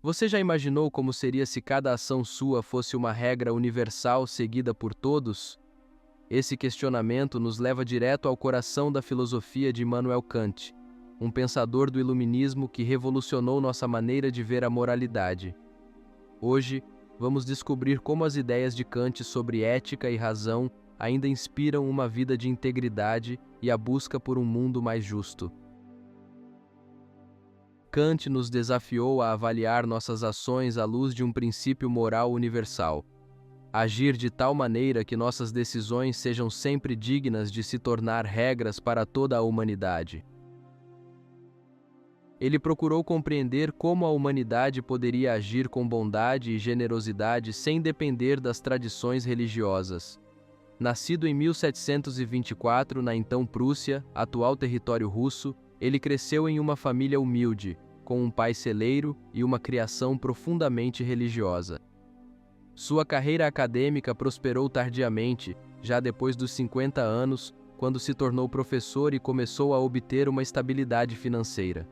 Você já imaginou como seria se cada ação sua fosse uma regra universal seguida por todos? Esse questionamento nos leva direto ao coração da filosofia de Immanuel Kant, um pensador do iluminismo que revolucionou nossa maneira de ver a moralidade. Hoje, vamos descobrir como as ideias de Kant sobre ética e razão ainda inspiram uma vida de integridade e a busca por um mundo mais justo. Kant nos desafiou a avaliar nossas ações à luz de um princípio moral universal. Agir de tal maneira que nossas decisões sejam sempre dignas de se tornar regras para toda a humanidade. Ele procurou compreender como a humanidade poderia agir com bondade e generosidade sem depender das tradições religiosas. Nascido em 1724 na então Prússia, atual território russo, ele cresceu em uma família humilde, com um pai celeiro e uma criação profundamente religiosa. Sua carreira acadêmica prosperou tardiamente, já depois dos 50 anos, quando se tornou professor e começou a obter uma estabilidade financeira.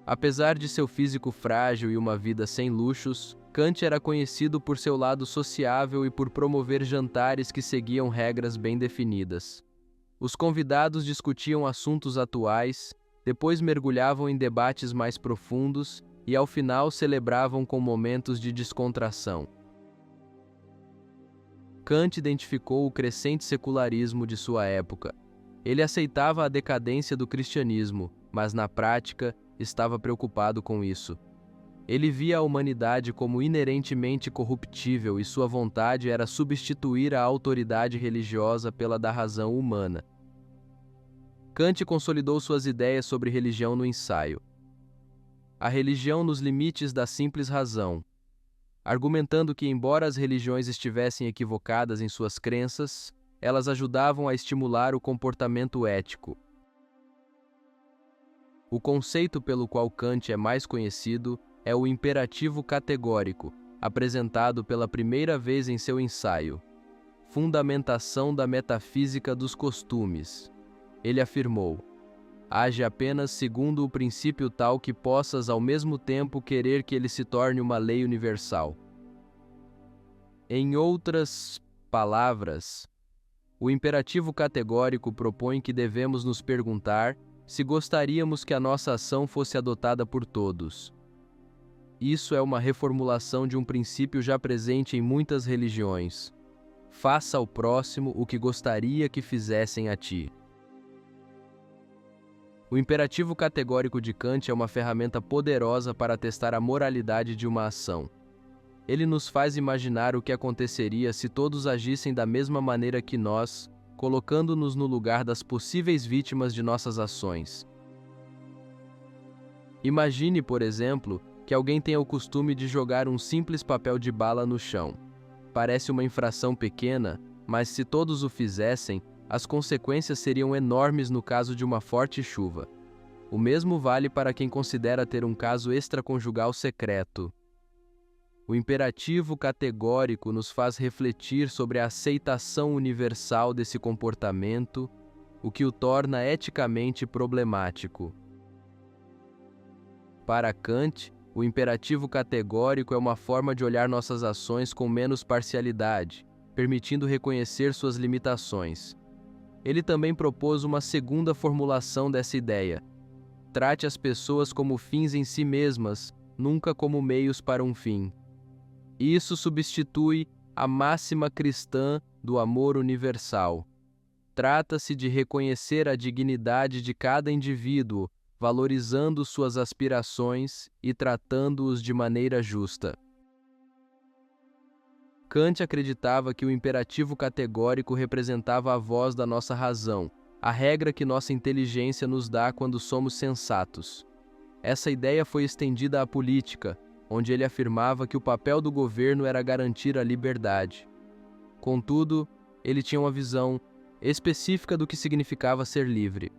Apesar de seu físico frágil e uma vida sem luxos, Kant era conhecido por seu lado sociável e por promover jantares que seguiam regras bem definidas. Os convidados discutiam assuntos atuais, depois mergulhavam em debates mais profundos e, ao final, celebravam com momentos de descontração. Kant identificou o crescente secularismo de sua época. Ele aceitava a decadência do cristianismo, mas, na prática, estava preocupado com isso. Ele via a humanidade como inerentemente corruptível e sua vontade era substituir a autoridade religiosa pela da razão humana. Kant consolidou suas ideias sobre religião no ensaio A Religião nos Limites da Simples Razão, argumentando que, embora as religiões estivessem equivocadas em suas crenças, elas ajudavam a estimular o comportamento ético. O conceito pelo qual Kant é mais conhecido é o imperativo categórico, apresentado pela primeira vez em seu ensaio, Fundamentação da Metafísica dos Costumes. Ele afirmou: age apenas segundo o princípio tal que possas ao mesmo tempo querer que ele se torne uma lei universal. Em outras palavras, o imperativo categórico propõe que devemos nos perguntar se gostaríamos que a nossa ação fosse adotada por todos. Isso é uma reformulação de um princípio já presente em muitas religiões. Faça ao próximo o que gostaria que fizessem a ti. O imperativo categórico de Kant é uma ferramenta poderosa para testar a moralidade de uma ação. Ele nos faz imaginar o que aconteceria se todos agissem da mesma maneira que nós, colocando-nos no lugar das possíveis vítimas de nossas ações. Imagine, por exemplo, que alguém tenha o costume de jogar um simples papel de bala no chão. Parece uma infração pequena, mas se todos o fizessem, as consequências seriam enormes no caso de uma forte chuva. O mesmo vale para quem considera ter um caso extraconjugal secreto. O imperativo categórico nos faz refletir sobre a aceitação universal desse comportamento, o que o torna eticamente problemático. Para Kant, o imperativo categórico é uma forma de olhar nossas ações com menos parcialidade, permitindo reconhecer suas limitações. Ele também propôs uma segunda formulação dessa ideia: trate as pessoas como fins em si mesmas, nunca como meios para um fim. Isso substitui a máxima cristã do amor universal. Trata-se de reconhecer a dignidade de cada indivíduo, valorizando suas aspirações e tratando-os de maneira justa. Kant acreditava que o imperativo categórico representava a voz da nossa razão, a regra que nossa inteligência nos dá quando somos sensatos. Essa ideia foi estendida à política, onde ele afirmava que o papel do governo era garantir a liberdade. Contudo, ele tinha uma visão específica do que significava ser livre.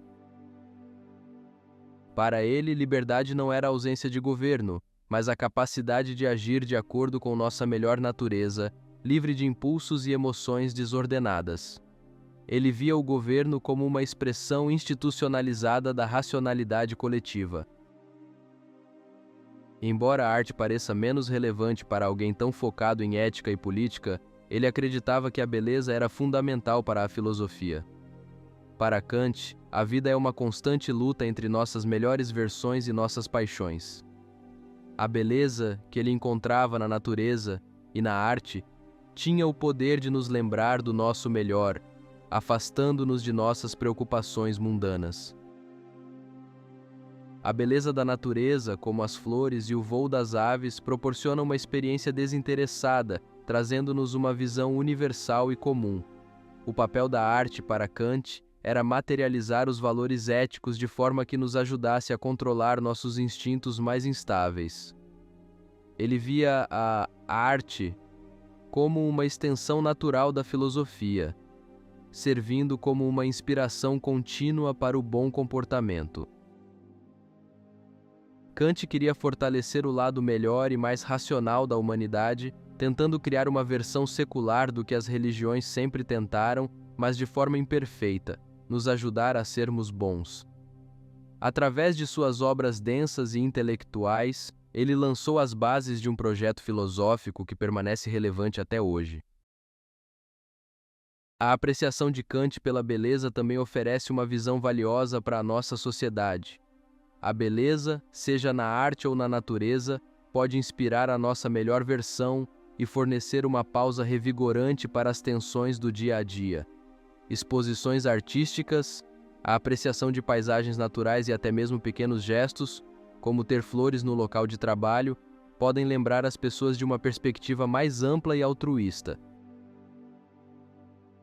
Para ele, liberdade não era a ausência de governo, mas a capacidade de agir de acordo com nossa melhor natureza, livre de impulsos e emoções desordenadas. Ele via o governo como uma expressão institucionalizada da racionalidade coletiva. Embora a arte pareça menos relevante para alguém tão focado em ética e política, ele acreditava que a beleza era fundamental para a filosofia. Para Kant, a vida é uma constante luta entre nossas melhores versões e nossas paixões. A beleza que ele encontrava na natureza e na arte tinha o poder de nos lembrar do nosso melhor, afastando-nos de nossas preocupações mundanas. A beleza da natureza, como as flores e o voo das aves, proporciona uma experiência desinteressada, trazendo-nos uma visão universal e comum. O papel da arte para Kant era materializar os valores éticos de forma que nos ajudasse a controlar nossos instintos mais instáveis. Ele via a arte como uma extensão natural da filosofia, servindo como uma inspiração contínua para o bom comportamento. Kant queria fortalecer o lado melhor e mais racional da humanidade, tentando criar uma versão secular do que as religiões sempre tentaram, mas de forma imperfeita, nos ajudar a sermos bons. Através de suas obras densas e intelectuais, ele lançou as bases de um projeto filosófico que permanece relevante até hoje. A apreciação de Kant pela beleza também oferece uma visão valiosa para a nossa sociedade. A beleza, seja na arte ou na natureza, pode inspirar a nossa melhor versão e fornecer uma pausa revigorante para as tensões do dia a dia. Exposições artísticas, a apreciação de paisagens naturais e até mesmo pequenos gestos, como ter flores no local de trabalho, podem lembrar as pessoas de uma perspectiva mais ampla e altruísta.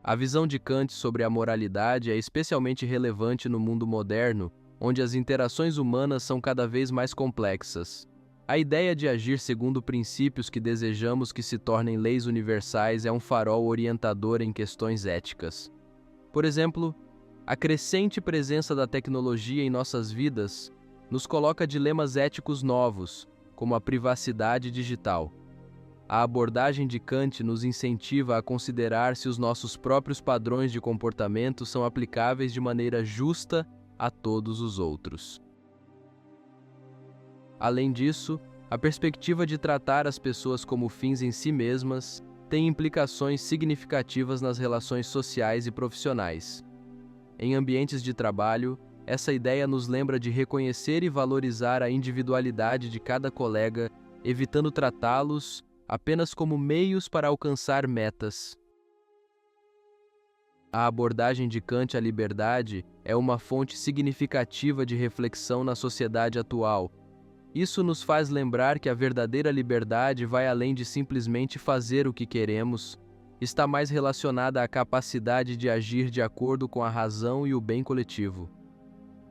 A visão de Kant sobre a moralidade é especialmente relevante no mundo moderno, onde as interações humanas são cada vez mais complexas. A ideia de agir segundo princípios que desejamos que se tornem leis universais é um farol orientador em questões éticas. Por exemplo, a crescente presença da tecnologia em nossas vidas nos coloca dilemas éticos novos, como a privacidade digital. A abordagem de Kant nos incentiva a considerar se os nossos próprios padrões de comportamento são aplicáveis de maneira justa a todos os outros. Além disso, a perspectiva de tratar as pessoas como fins em si mesmas tem implicações significativas nas relações sociais e profissionais. Em ambientes de trabalho, essa ideia nos lembra de reconhecer e valorizar a individualidade de cada colega, evitando tratá-los apenas como meios para alcançar metas. A abordagem de Kant à liberdade é uma fonte significativa de reflexão na sociedade atual. Isso nos faz lembrar que a verdadeira liberdade vai além de simplesmente fazer o que queremos, está mais relacionada à capacidade de agir de acordo com a razão e o bem coletivo.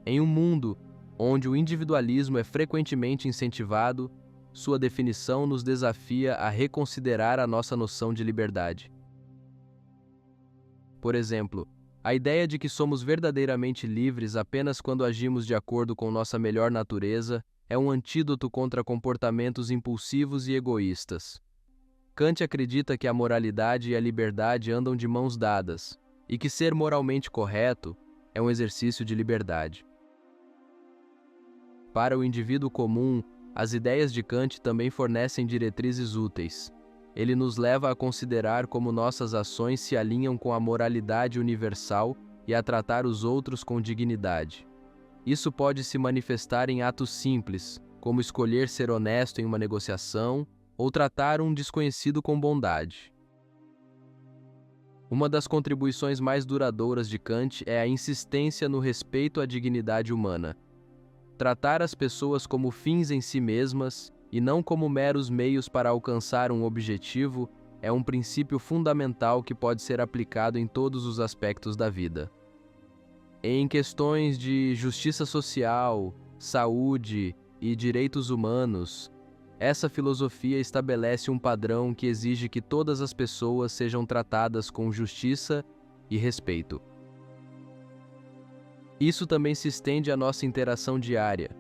Em um mundo onde o individualismo é frequentemente incentivado, sua definição nos desafia a reconsiderar a nossa noção de liberdade. Por exemplo, a ideia de que somos verdadeiramente livres apenas quando agimos de acordo com nossa melhor natureza é um antídoto contra comportamentos impulsivos e egoístas. Kant acredita que a moralidade e a liberdade andam de mãos dadas, e que ser moralmente correto é um exercício de liberdade. Para o indivíduo comum, as ideias de Kant também fornecem diretrizes úteis. Ele nos leva a considerar como nossas ações se alinham com a moralidade universal e a tratar os outros com dignidade. Isso pode se manifestar em atos simples, como escolher ser honesto em uma negociação ou tratar um desconhecido com bondade. Uma das contribuições mais duradouras de Kant é a insistência no respeito à dignidade humana. Tratar as pessoas como fins em si mesmas e não como meros meios para alcançar um objetivo é um princípio fundamental que pode ser aplicado em todos os aspectos da vida. Em questões de justiça social, saúde e direitos humanos, essa filosofia estabelece um padrão que exige que todas as pessoas sejam tratadas com justiça e respeito. Isso também se estende à nossa interação diária.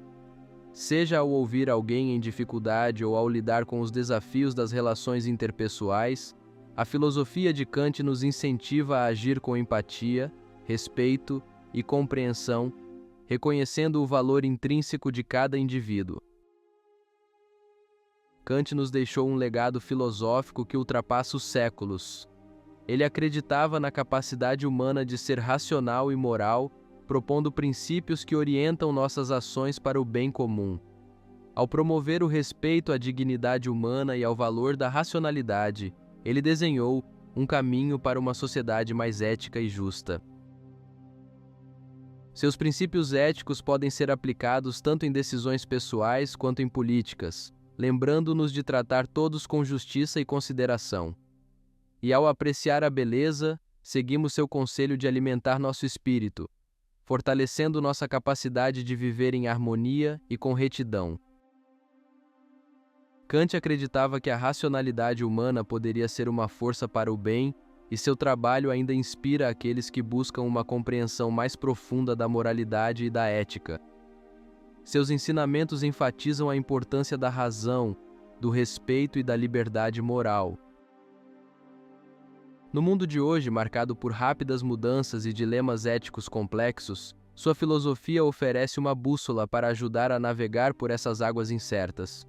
Seja ao ouvir alguém em dificuldade ou ao lidar com os desafios das relações interpessoais, a filosofia de Kant nos incentiva a agir com empatia, respeito e compreensão, reconhecendo o valor intrínseco de cada indivíduo. Kant nos deixou um legado filosófico que ultrapassa os séculos. Ele acreditava na capacidade humana de ser racional e moral, propondo princípios que orientam nossas ações para o bem comum. Ao promover o respeito à dignidade humana e ao valor da racionalidade, ele desenhou um caminho para uma sociedade mais ética e justa. Seus princípios éticos podem ser aplicados tanto em decisões pessoais quanto em políticas, lembrando-nos de tratar todos com justiça e consideração. E ao apreciar a beleza, seguimos seu conselho de alimentar nosso espírito, fortalecendo nossa capacidade de viver em harmonia e com retidão. Kant acreditava que a racionalidade humana poderia ser uma força para o bem, e seu trabalho ainda inspira aqueles que buscam uma compreensão mais profunda da moralidade e da ética. Seus ensinamentos enfatizam a importância da razão, do respeito e da liberdade moral. No mundo de hoje, marcado por rápidas mudanças e dilemas éticos complexos, sua filosofia oferece uma bússola para ajudar a navegar por essas águas incertas.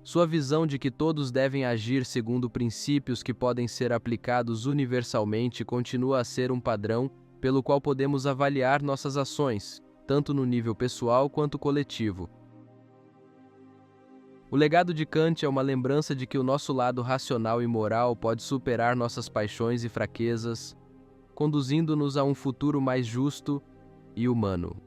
Sua visão de que todos devem agir segundo princípios que podem ser aplicados universalmente continua a ser um padrão pelo qual podemos avaliar nossas ações, tanto no nível pessoal quanto coletivo. O legado de Kant é uma lembrança de que o nosso lado racional e moral pode superar nossas paixões e fraquezas, conduzindo-nos a um futuro mais justo e humano.